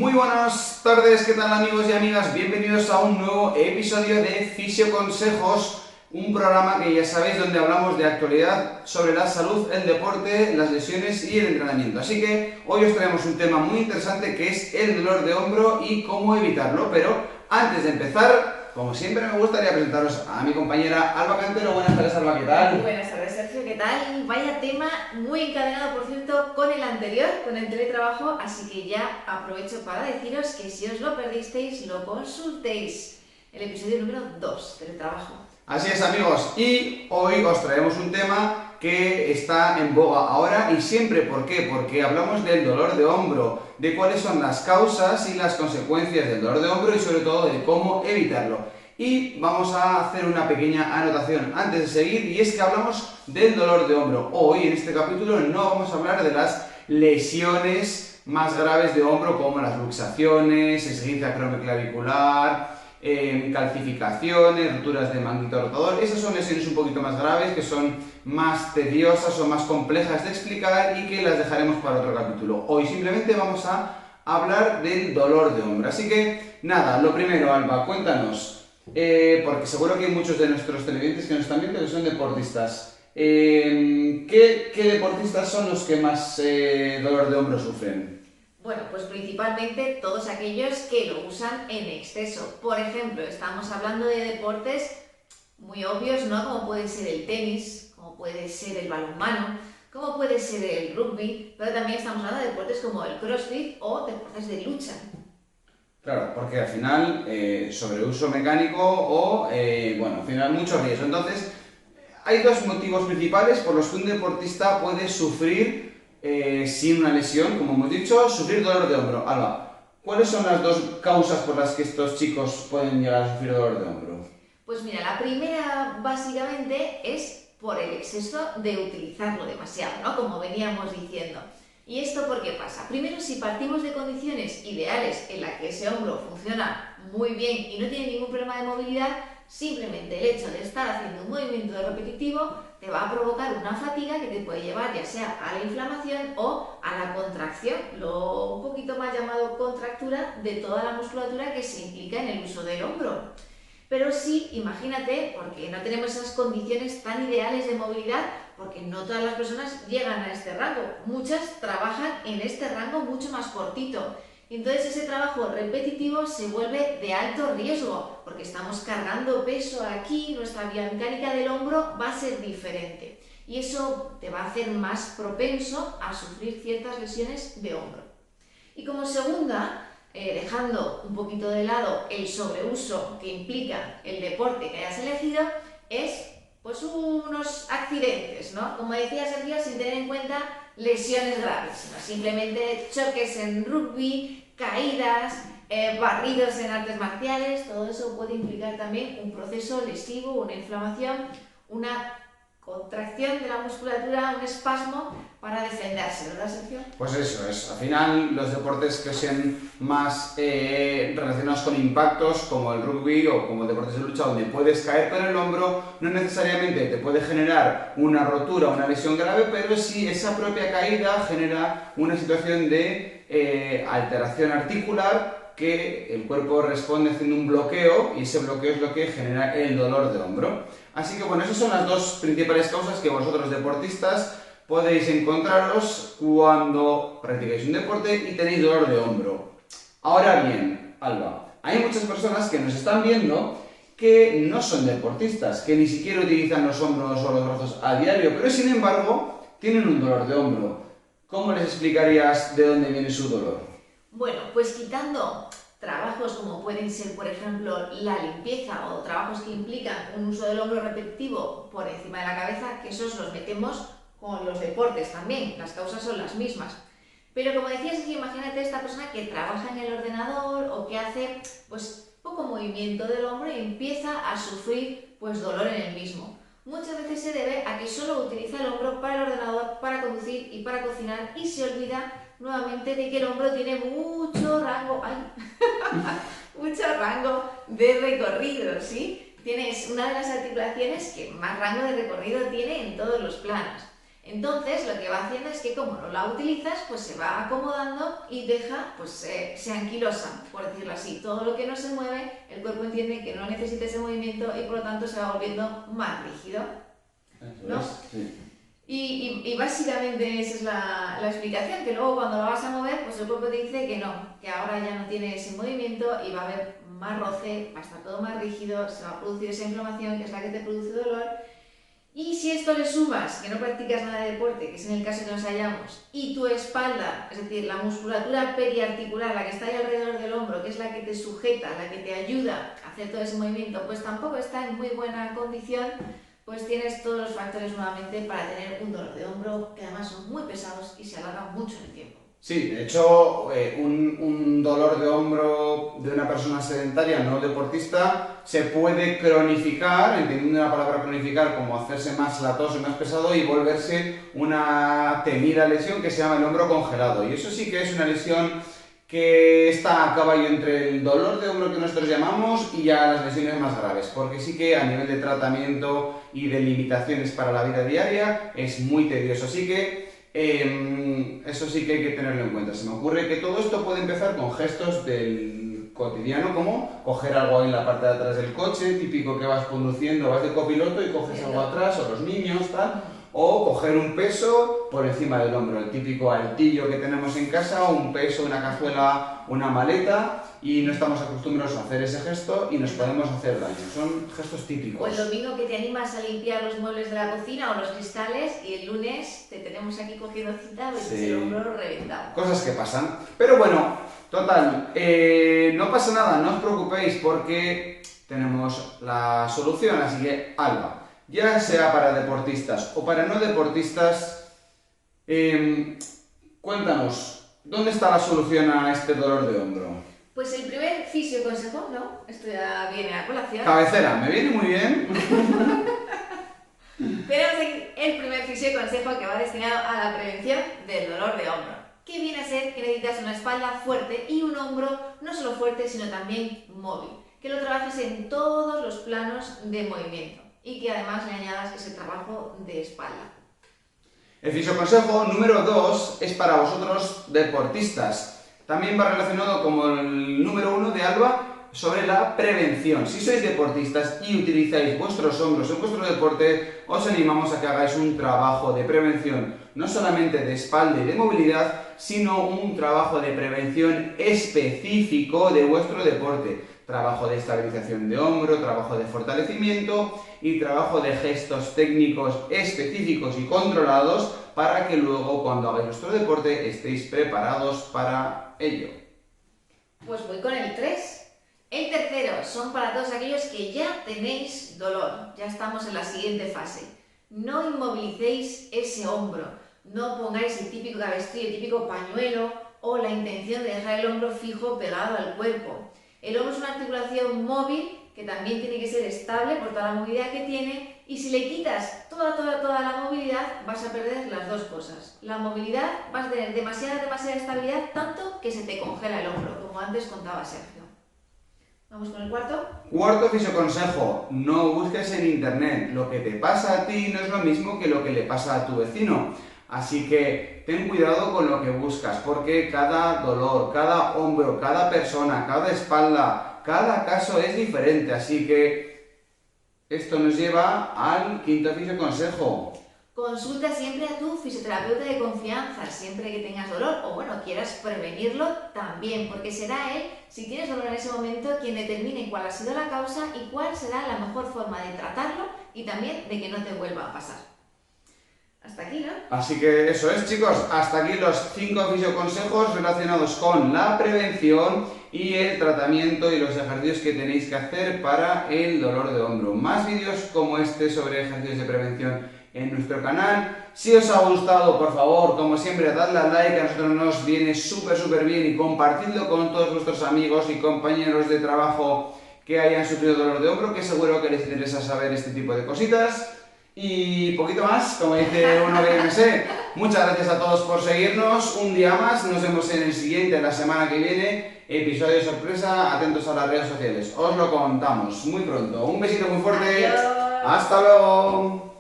Muy buenas tardes, ¿qué tal amigos y amigas? Bienvenidos a un nuevo episodio de Fisioconsejos, un programa que ya sabéis donde hablamos de actualidad sobre la salud, el deporte, las lesiones y el entrenamiento. Así que hoy os traemos un tema muy interesante que es el dolor de hombro y cómo evitarlo. Pero antes de empezar, como siempre me gustaría presentaros a mi compañera Alba Cantero. Buenas tardes, Alba, ¿qué tal? Muy buenas tardes, Sergio, ¿qué tal? Vaya tema muy encadenado, por cierto, con el anterior, con el teletrabajo, así que ya aprovecho para deciros que si os lo perdisteis, lo consultéis. El episodio número 2, teletrabajo. Así es, amigos, y hoy os traemos un tema que está en boga ahora y siempre. ¿Por qué? Porque hablamos del dolor de hombro, de cuáles son las causas y las consecuencias del dolor de hombro y sobre todo de cómo evitarlo. Y vamos a hacer una pequeña anotación antes de seguir, y es que hablamos del dolor de hombro. Hoy en este capítulo no vamos a hablar de las lesiones más graves de hombro como las luxaciones, esguince acromioclavicular, calcificaciones, roturas de manguito rotador. Esas son lesiones un poquito más graves, que son más tediosas o más complejas de explicar y que las dejaremos para otro capítulo. Hoy simplemente vamos a hablar del dolor de hombro. Así que nada, lo primero, Alba, cuéntanos, porque seguro que hay muchos de nuestros televidentes que nos están viendo que son deportistas. ¿Qué deportistas son los que más dolor de hombro sufren? Bueno, pues principalmente todos aquellos que lo usan en exceso. Por ejemplo, estamos hablando de deportes muy obvios, ¿no? Como puede ser el tenis, como puede ser el balonmano, como puede ser el rugby, pero también estamos hablando de deportes como el crossfit o deportes de lucha. Claro, porque al final sobreuso mecánico o, bueno, al final mucho riesgo. Entonces, hay dos motivos principales por los que un deportista puede sufrir, sin una lesión, como hemos dicho, sufrir dolor de hombro. Alba, ¿cuáles son las dos causas por las que estos chicos pueden llegar a sufrir dolor de hombro? Pues mira, la primera básicamente es por el exceso de utilizarlo demasiado, ¿no? Como veníamos diciendo. ¿Y esto por qué pasa? Primero, si partimos de condiciones ideales en las que ese hombro funciona muy bien y no tiene ningún problema de movilidad, simplemente el hecho de estar haciendo un movimiento repetitivo te va a provocar una fatiga que te puede llevar ya sea a la inflamación o a la contracción, lo un poquito más llamado contractura de toda la musculatura que se implica en el uso del hombro. Pero sí, imagínate, porque no tenemos esas condiciones tan ideales de movilidad, porque no todas las personas llegan a este rango. Muchas trabajan en este rango mucho más cortito. Entonces ese trabajo repetitivo se vuelve de alto riesgo, porque estamos cargando peso aquí, nuestra biomecánica del hombro va a ser diferente. Y eso te va a hacer más propenso a sufrir ciertas lesiones de hombro. Y como segunda, dejando un poquito de lado el sobreuso que implica el deporte que hayas elegido, es pues unos accidentes, ¿no? Como decía Sergio, sin tener en cuenta lesiones graves, sino simplemente choques en rugby, caídas, barridos en artes marciales. Todo eso puede implicar también un proceso lesivo, una inflamación, una contracción de la musculatura, un espasmo para defenderse, ¿verdad, Sergio? Pues eso es, al final los deportes que sean más relacionados con impactos, como el rugby o como deportes de lucha donde puedes caer con el hombro, no necesariamente te puede generar una rotura o una lesión grave, pero sí esa propia caída genera una situación de alteración articular que el cuerpo responde haciendo un bloqueo, y ese bloqueo es lo que genera el dolor de hombro. Así que bueno, esas son las dos principales causas que vosotros deportistas podéis encontraros cuando practicáis un deporte y tenéis dolor de hombro. Ahora bien, Alba, hay muchas personas que nos están viendo que no son deportistas, que ni siquiera utilizan los hombros o los brazos a diario, pero sin embargo tienen un dolor de hombro. ¿Cómo les explicarías de dónde viene su dolor? Bueno, pues quitando trabajos como pueden ser, por ejemplo, la limpieza o trabajos que implican un uso del hombro repetitivo por encima de la cabeza, que esos los metemos con los deportes también, las causas son las mismas. Pero como decías, imagínate esta persona que trabaja en el ordenador o que hace pues poco movimiento del hombro y empieza a sufrir pues dolor en el mismo. Muchas veces se debe a que solo utiliza el hombro para el ordenador, para conducir y para cocinar, y se olvida nuevamente de que el hombro tiene mucho rango, mucho rango de recorrido, ¿sí? Tienes una de las articulaciones que más rango de recorrido tiene en todos los planos. Entonces lo que va haciendo es que como no la utilizas, pues se va acomodando y deja, pues se anquilosa, por decirlo así. Todo lo que no se mueve, el cuerpo entiende que no necesita ese movimiento y por lo tanto se va volviendo más rígido, ¿no? Sí. Y básicamente esa es la explicación, que luego cuando lo vas a mover, pues el cuerpo te dice que no, que ahora ya no tiene ese movimiento y va a haber más roce, va a estar todo más rígido, se va a producir esa inflamación que es la que te produce dolor. Y si esto le sumas que no practicas nada de deporte, que es en el caso que nos hallamos, y tu espalda, es decir, la musculatura periarticular, la que está ahí alrededor del hombro, que es la que te sujeta, la que te ayuda a hacer todo ese movimiento, pues tampoco está en muy buena condición, pues tienes todos los factores nuevamente para tener un dolor de hombro, que además son muy pesados y se alargan mucho en el tiempo. Sí, de hecho, un dolor de hombro de una persona sedentaria, no deportista, se puede cronificar, entendiendo la palabra cronificar como hacerse más latoso y más pesado y volverse una temida lesión que se llama el hombro congelado. Y eso sí que es una lesión que está a caballo entre el dolor de hombro que nosotros llamamos y ya las lesiones más graves, porque sí que a nivel de tratamiento y de limitaciones para la vida diaria es muy tedioso. Así que eso sí que hay que tenerlo en cuenta. Se me ocurre que todo esto puede empezar con gestos del cotidiano, como coger algo ahí en la parte de atrás del coche, típico que vas conduciendo, vas de copiloto y coges algo atrás, o los niños, tal, o coger un peso por encima del hombro, el típico altillo que tenemos en casa, un peso, una cazuela, una maleta, y no estamos acostumbrados a hacer ese gesto y nos podemos hacer daño. Son gestos típicos. O el domingo que te animas a limpiar los muebles de la cocina o los cristales y el lunes te tenemos aquí cogiendo cita y el hombro reventado. Cosas que pasan. Pero bueno, total, no pasa nada, no os preocupéis porque tenemos la solución. Así que, Alba, ya sea para deportistas o para no deportistas, cuéntanos, ¿dónde está la solución a este dolor de hombro? Pues el primer fisioconsejo, ¿no? Esto ya viene a colación. Cabecera, me viene muy bien. Tenemos aquí el primer fisioconsejo que va destinado a la prevención del dolor de hombro. Que viene a ser que necesitas una espalda fuerte y un hombro no solo fuerte, sino también móvil. Que lo trabajes en todos los planos de movimiento y que además le añadas ese trabajo de espalda. El fisioconsejo número 2 es para vosotros deportistas. También va relacionado como el número 1 de Alba sobre la prevención. Si sois deportistas y utilizáis vuestros hombros en vuestro deporte, os animamos a que hagáis un trabajo de prevención, no solamente de espalda y de movilidad, sino un trabajo de prevención específico de vuestro deporte. Trabajo de estabilización de hombro, trabajo de fortalecimiento y trabajo de gestos técnicos específicos y controlados para que luego cuando hagáis vuestro deporte estéis preparados para ello. Pues voy con el 3. El tercero son para todos aquellos que ya tenéis dolor, ya estamos en la siguiente fase. No inmovilicéis ese hombro, no pongáis el típico cabestrillo, el típico pañuelo o la intención de dejar el hombro fijo pegado al cuerpo. El hombro es una articulación móvil que también tiene que ser estable por toda la movilidad que tiene y si le quitas toda la movilidad vas a perder las dos cosas. La movilidad, vas a tener demasiada estabilidad, tanto que se te congela el hombro, como antes contaba Sergio. ¿Vamos con el cuarto? Cuarto fisioconsejo, no busques en internet. Lo que te pasa a ti no es lo mismo que lo que le pasa a tu vecino. Así que ten cuidado con lo que buscas, porque cada dolor, cada hombro, cada persona, cada espalda, cada caso es diferente. Así que esto nos lleva al quinto fisioconsejo. Consulta siempre a tu fisioterapeuta de confianza, siempre que tengas dolor o bueno, quieras prevenirlo también, porque será él, si tienes dolor en ese momento, quien determine cuál ha sido la causa y cuál será la mejor forma de tratarlo y también de que no te vuelva a pasar. Hasta aquí, ¿no? Así que eso es, chicos, hasta aquí los 5 fisioconsejos relacionados con la prevención y el tratamiento y los ejercicios que tenéis que hacer para el dolor de hombro. Más vídeos como este sobre ejercicios de prevención en nuestro canal. Si os ha gustado, por favor, como siempre, dadle al like, a nosotros nos viene súper bien y compartidlo con todos vuestros amigos y compañeros de trabajo que hayan sufrido dolor de hombro, que seguro que les interesa saber este tipo de cositas. Y poquito más, como dice uno que me sé. Muchas gracias a todos por seguirnos un día más. Nos vemos en el siguiente, la semana que viene. Episodio de sorpresa, atentos a las redes sociales. Os lo contamos muy pronto. Un besito muy fuerte. Adiós. Hasta luego.